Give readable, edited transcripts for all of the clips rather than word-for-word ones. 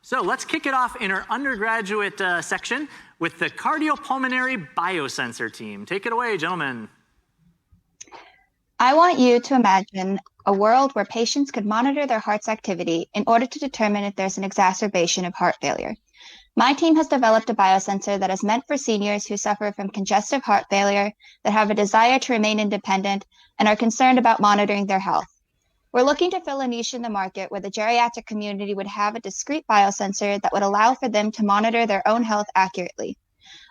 So let's kick it off in our undergraduate section with the Cardiopulmonary Biosensor team. Take it away, gentlemen. I want you to imagine a world where patients could monitor their heart's activity in order to determine if there's an exacerbation of heart failure. My team has developed a biosensor that is meant for seniors who suffer from congestive heart failure, that have a desire to remain independent, and are concerned about monitoring their health. We're looking to fill a niche in the market where the geriatric community would have a discrete biosensor that would allow for them to monitor their own health accurately.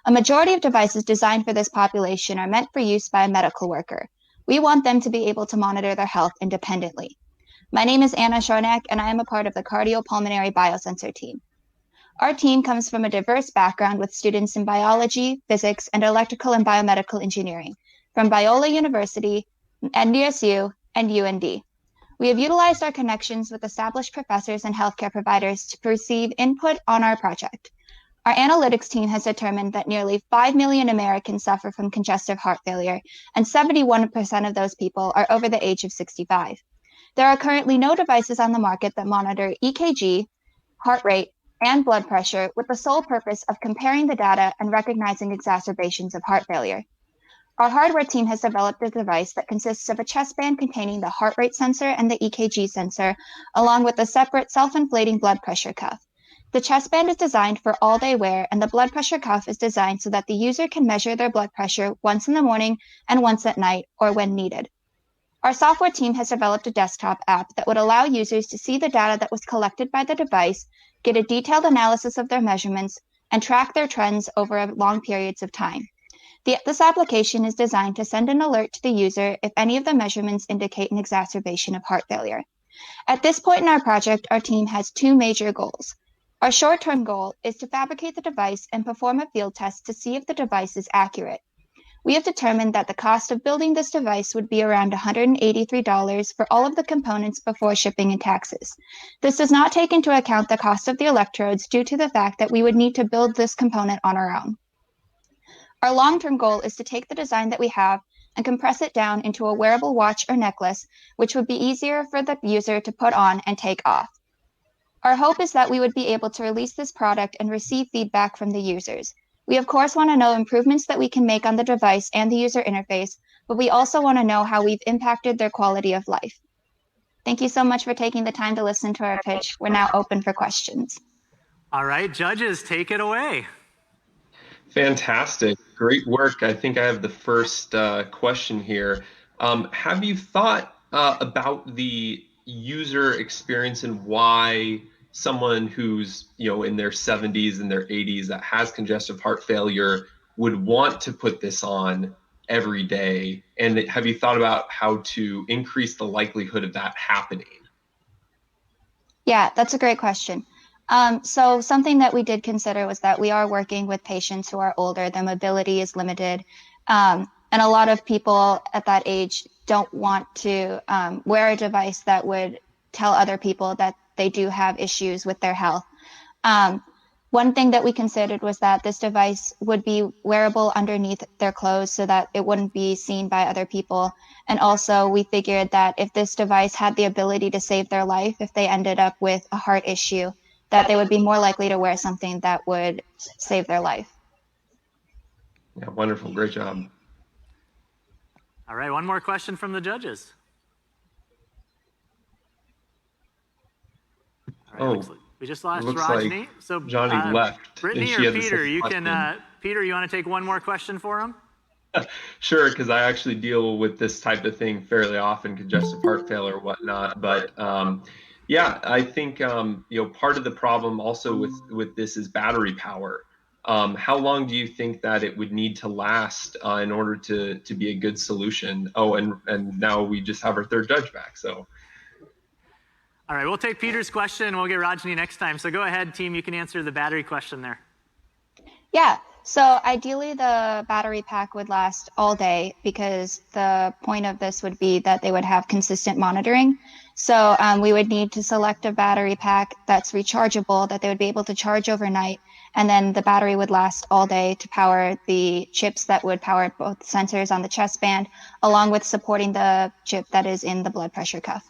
A majority of devices designed for this population are meant for use by a medical worker. We want them to be able to monitor their health independently. My name is Anna Sharnak, and I am a part of the Cardiopulmonary Biosensor team. Our team comes from a diverse background with students in biology, physics, and electrical and biomedical engineering from Biola University, NDSU, and UND. We have utilized our connections with established professors and healthcare providers to receive input on our project. Our analytics team has determined that nearly 5 million Americans suffer from congestive heart failure, and 71% of those people are over the age of 65. There are currently no devices on the market that monitor EKG, heart rate, and blood pressure with the sole purpose of comparing the data and recognizing exacerbations of heart failure. Our hardware team has developed a device that consists of a chest band containing the heart rate sensor and the EKG sensor, along with a separate self-inflating blood pressure cuff. The chest band is designed for all-day wear, and the blood pressure cuff is designed so that the user can measure their blood pressure once in the morning and once at night, or when needed. Our software team has developed a desktop app that would allow users to see the data that was collected by the device, get a detailed analysis of their measurements, and track their trends over long periods of time. This application is designed to send an alert to the user if any of the measurements indicate an exacerbation of heart failure. At this point in our project, our team has two major goals. Our short-term goal is to fabricate the device and perform a field test to see if the device is accurate. We have determined that the cost of building this device would be around $183 for all of the components before shipping and taxes. This does not take into account the cost of the electrodes due to the fact that we would need to build this component on our own. Our long-term goal is to take the design that we have and compress it down into a wearable watch or necklace, which would be easier for the user to put on and take off. Our hope is that we would be able to release this product and receive feedback from the users. We of course want to know improvements that we can make on the device and the user interface, but we also want to know how we've impacted their quality of life. Thank you so much for taking the time to listen to our pitch. We're now open for questions. All right, judges, take it away. Fantastic. Great work. I think I have the first question here. Have you thought about the user experience and why someone who's in their 70s and their 80s that has congestive heart failure would want to put this on every day? And have you thought about how to increase the likelihood of that happening? Yeah, that's a great question. So something that we did consider was that we are working with patients who are older, their mobility is limited, and a lot of people at that age don't want to wear a device that would tell other people that they do have issues with their health. One thing that we considered was that this device would be wearable underneath their clothes so that it wouldn't be seen by other people. And also we figured that if this device had the ability to save their life, if they ended up with a heart issue, that they would be more likely to wear something that would save their life. Yeah, wonderful. Great job. All right, one more question from the judges. All right, we just lost Rajni. Like so Johnny left. Brittany or Peter, you can. Peter, you want to take one more question for him? Sure, because I actually deal with this type of thing fairly often, congestive heart failure or whatnot. But yeah, I think part of the problem also with this is battery power. How long do you think that it would need to last in order to be a good solution? Oh, and now we just have our third judge back. So. All right, we'll take Peter's question and we'll get Rajni next time. So go ahead, team, you can answer the battery question there. Yeah, so ideally the battery pack would last all day because the point of this would be that they would have consistent monitoring. So we would need to select a battery pack that's rechargeable, that they would be able to charge overnight, and then the battery would last all day to power the chips that would power both sensors on the chest band, along with supporting the chip that is in the blood pressure cuff.